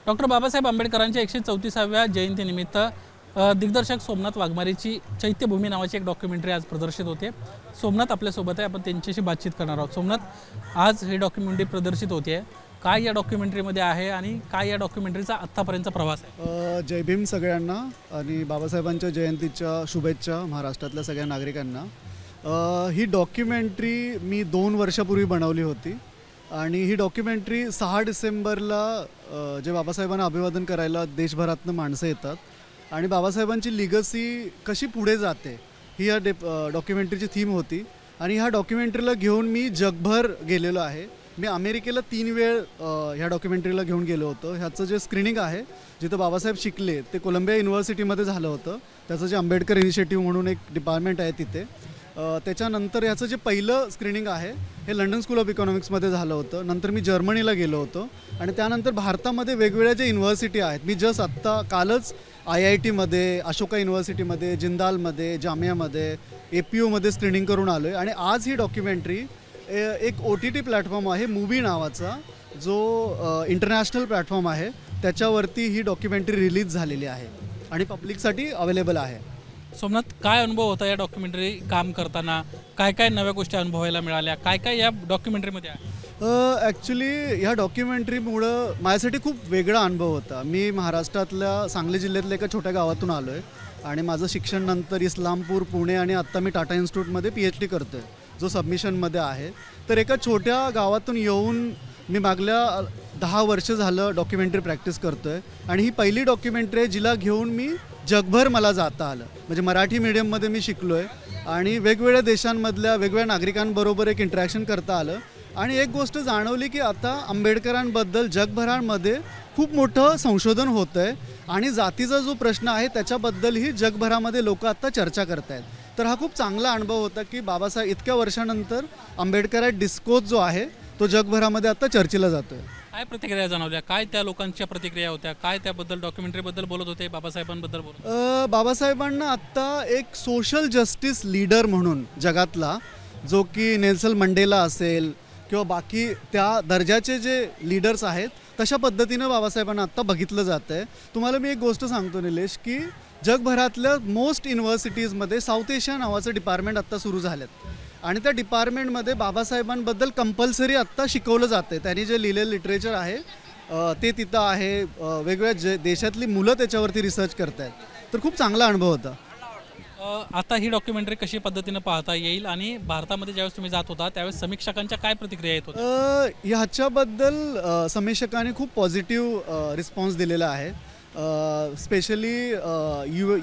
Doctor Babasaheb आंबेडकरांच्या 134व्या जयंतीनिमित्त दिग्दर्शक सोमनाथ वाघमारेची चैत्यभूमी नावाची एक डॉक्युमेंटरी आज प्रदर्शित होते। सोमनाथ आपल्यासोबत आहे, आपण त्यांच्याशी बातचीत करणार आहोत। सोमनाथ, आज ही डॉक्युमेंटरी प्रदर्शित होते, काय या डॉक्युमेंटरीमध्ये आहे आणि काय या डॉक्युमेंटरीचा आत्तापर्यंतचा प्रवास आहे? जय भीम सगळ्यांना आणि बाबासाहेबांच्या जयंतीच्या शुभेच्छा महाराष्ट्रातल्या सगळ्या नागरिकांना। ही डॉक्युमेंटरी मी 2 वर्षापूर्वी बनवली होती आणि ही डॉक्युमेंटरी 6 डिसेंबरला जे बाबासाहेबांना अभिवादन करायला देशभरातून माणसं येतात आणि बाबासाहेबांची लिगसी कशी पुढे जाते ही या डॉक्युमेंटरीची थीम होती। आणि ह्या डॉक्युमेंटरीला घेऊन मी जगभर गेलेलो आहे। मी अमेरिकेला 3 वेळ ह्या डॉक्युमेंटरीला घेऊन गेलो होतो। ह्याचं जे स्क्रीनिंग आहे जिथं बाबासाहेब शिकले ते कोलंबिया युनिव्हर्सिटीमध्ये झालं होतं। त्याचं जे आंबेडकर इनिशिएटिव्ह म्हणून एक डिपार्टमेंट आहे तिथे। त्याच्यानंतर याचं जे पहिलं स्क्रीनिंग आहे हे लंडन स्कूल ऑफ इकॉनॉमिक्समध्ये झालं होतं। नंतर मी जर्मनीला गेलो होतो आणि त्यानंतर भारतामध्ये वेगवेगळ्या जे युनिव्हर्सिटी आहेत, मी जस्ट आत्ता कालच IITमध्ये, अशोका युनिव्हर्सिटीमध्ये, जिंदालमध्ये, जामियामध्ये, APUमध्ये स्क्रीनिंग करून आलो आहे। आणि आज ही डॉक्युमेंटरी एक OTT प्लॅटफॉर्म आहे मूवी नावाचा, जो इंटरनॅशनल प्लॅटफॉर्म आहे, त्याच्यावरती ही डॉक्युमेंटरी रिलीज झालेली आहे आणि पब्लिकसाठी अवेलेबल आहे। सोमनाथ, काय अनुभव होता या डॉक्युमेंटरी काम करताना? काय काय नव्या गोष्टी अनुभवायला मिळाल्या? काय काय या डॉक्युमेंटरीमध्ये आहे? ॲक्च्युली ह्या डॉक्युमेंटरीमुळं माझ्यासाठी खूप वेगळा अनुभव होता। मी महाराष्ट्रातल्या सांगली जिल्ह्यातल्या एका छोट्या गावातून आलो आहे आणि माझं शिक्षण नंतर इस्लामपूर, पुणे आणि आत्ता मी टाटा इन्स्टिट्यूटमध्ये PhD करतो आहे, जो सबमिशनमध्ये आहे। तर एका छोट्या गावातून येऊन मी मागल्या 10 वर्ष झालं डॉक्युमेंटरी प्रॅक्टिस करतो आहे आणि ही पहिली डॉक्युमेंटरी आहे जिला घेऊन मी जगभर मला जाता आलं। म्हणजे मराठी मीडियममध्ये मी शिकलो आहे आणि वेगवेगळ्या देशांमधल्या वेगवेगळ्या नागरिकांबरोबर एक इंटरॅक्शन करता आलं आणि एक गोष्ट जाणवली की आता आंबेडकरांबद्दल जगभरामध्ये खूप मोठं संशोधन होतं आहे आणि जातीचा जो प्रश्न आहे त्याच्याबद्दलही जगभरामध्ये लोक आता चर्चा करत आहेत। तर हा खूप चांगला अनुभव होता की बाबासाहेब इतक्या वर्षानंतर आंबेडकराइट डिस्कोर्स जो आहे तो जगभरामध्ये आता चर्चेला जातो आहे। काय प्रतिक्रिया जाणवल्या? काय त्या लोकांच्या प्रतिक्रिया होत्या? काय त्याबद्दल डॉक्युमेंटरीबद्दल बोलत होते, बाबासाहेबांबद्दल बोलत होते? बाबासाहेबांना आत्ता एक सोशल जस्टिस लीडर म्हणून जगातला, जो की नेल्सन मंडेला असेल किंवा बाकी त्या दर्जाचे जे लीडर्स आहेत, तशा पद्धतीनं बाबासाहेबांना आत्ता बघितलं जातं आहे। तुम्हाला मी एक गोष्ट सांगतो निलेश, की जगभरातल्या मोस्ट युनिव्हर्सिटीजमध्ये साऊथ एशिया नावाचं डिपार्टमेंट आत्ता सुरू झालं आहे आणि त्या डिपार्टमेंटमध्ये बाबासाहेबांबद्दल कंपल्सरी आत्ता शिकवलं जातं आहे। त्यांनी जे लिहिलेलं लिटरेचर आहे ते तिथं आहे। वेगवेगळ्या देशातली मुलं त्याच्यावरती रिसर्च करत आहेत। तर खूप चांगला अनुभव होता। आता ही डॉक्युमेंटरी कशी पद्धतीनं पाहता येईल आणि भारतामध्ये ज्यावेळेस तुम्ही जात होता त्यावेळेस समीक्षकांच्या काय प्रतिक्रिया येत होत्या? ह्याच्याबद्दल समीक्षकांनी खूप पॉझिटिव्ह रिस्पॉन्स दिलेला आहे। स्पेशली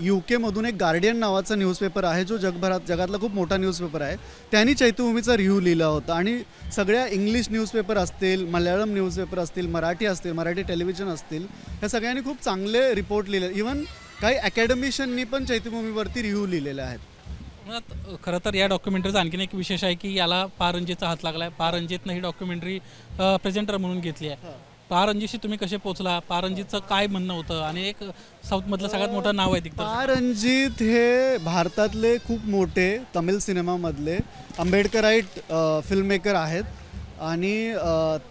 UK मधून एक गार्डियन नावाचा न्यूजपेपर आहे, जो जगातला खूप मोठा न्यूजपेपर आहे। त्यांनी चैत्यभूमीचा रिव्ह्यू लिहिला होता आणि सगळ्या इंग्लिश न्यूजपेपर असतील, मल्याळम न्यूजपेपर असतील, मराठी असतील, मराठी टेलिव्हिजन असतील, ह्या सगळ्यांनी खूप चांगले रिपोर्ट लिहिले। इवन काही अकॅडमिशियननी पण चैत्यभूमीवरती रिव्ह्यू लिहिलेले आहेत। खरं तर या डॉक्युमेंटरीचा आणखीन एक विशेष आहे की याला पारंजीचा हात लागला आहे। पारंजीतनं ही डॉक्युमेंटरी प्रेझेंटर म्हणून घेतली आहे। पारंजीशी तुम्ही कसे पोहोचला? पारंजीचं काय म्हणणं होतं? आणि एक साऊथमधलं सगळ्यात मोठं नाव आहे दिग्दर्शक पारंजीत हे भारतातले खूप मोठे तमिळ सिनेमामधले आंबेडकराइट फिल्ममेकर आहेत आणि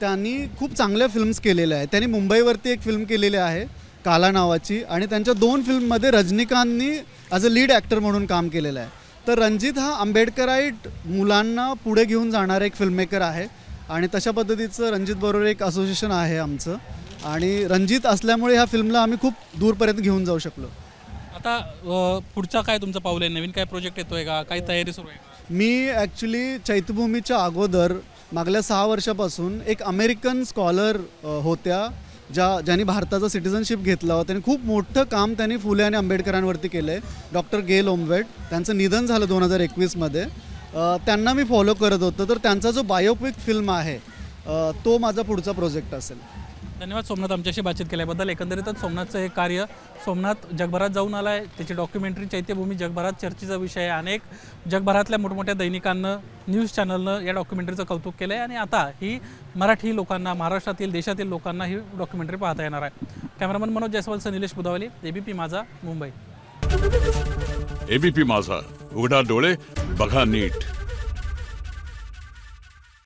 त्यांनी खूप चांगल्या फिल्म्स केलेल्या आहेत। त्यांनी मुंबईवरती एक फिल्म केलेली आहे काला नावाची आणि त्यांच्या 2 फिल्ममध्ये रजनीकांतनी ॲज अ लीड ॲक्टर म्हणून काम केलेलं आहे। तर रणजित हा आंबेडकराइट मुलांना पुढे घेऊन जाणारा एक फिल्ममेकर आहे आणि तशा पद्धतीचं रणजितबरोबर एक असोसिएशन आहे आमचं आणि रणजित असल्यामुळे ह्या फिल्मला आम्ही खूप दूरपर्यंत घेऊन जाऊ शकलो। आता पुढचा काय तुमचं पाऊल आहे? नवीन काय प्रोजेक्ट येतोय का? काही तयारी सुरू आहे का? मी ॲक्च्युली चैत्यभूमीच्या अगोदर मागल्या 6 वर्षापासून एक अमेरिकन स्कॉलर होत्या ज्यांनी भारताचा सिटिझनशिप घेतला होता। त्यांनी खूप मोठं काम त्यांनी फुले आणि आंबेडकरांवरती केलं आहे। डॉक्टर गेल ओमवेट, त्यांचं निधन झालं 2021मध्ये। त्यांना मी फॉलो करत होतो। तर त्यांचा जो बायोपिक फिल्म आहे तो माझा पुढचा प्रोजेक्ट असेल। धन्यवाद सोमनाथ, आमच्याशी बातचीत केल्याबद्दल। एकंदरीतच सोमनाथचं हे कार्य, सोमनाथ जगभरात जाऊन आला आहे। त्याची डॉक्युमेंटरी चैत्यभूमी जगभरात चर्चेचा विषय आहे। अनेक जगभरातल्या मोठमोठ्या दैनिकांनं, न्यूज चॅनलनं या डॉक्युमेंटरीचं कौतुक केलं आहे आणि आता ही मराठी लोकांना, महाराष्ट्रातील, देशातील लोकांना ही डॉक्युमेंटरी पाहता येणार आहे। कॅमेरामन मनोज जयस्वालसह निलेश बुधावली, ABP माझा, मुंबई। ABP माझा, उघडा डोळे बघा नीट।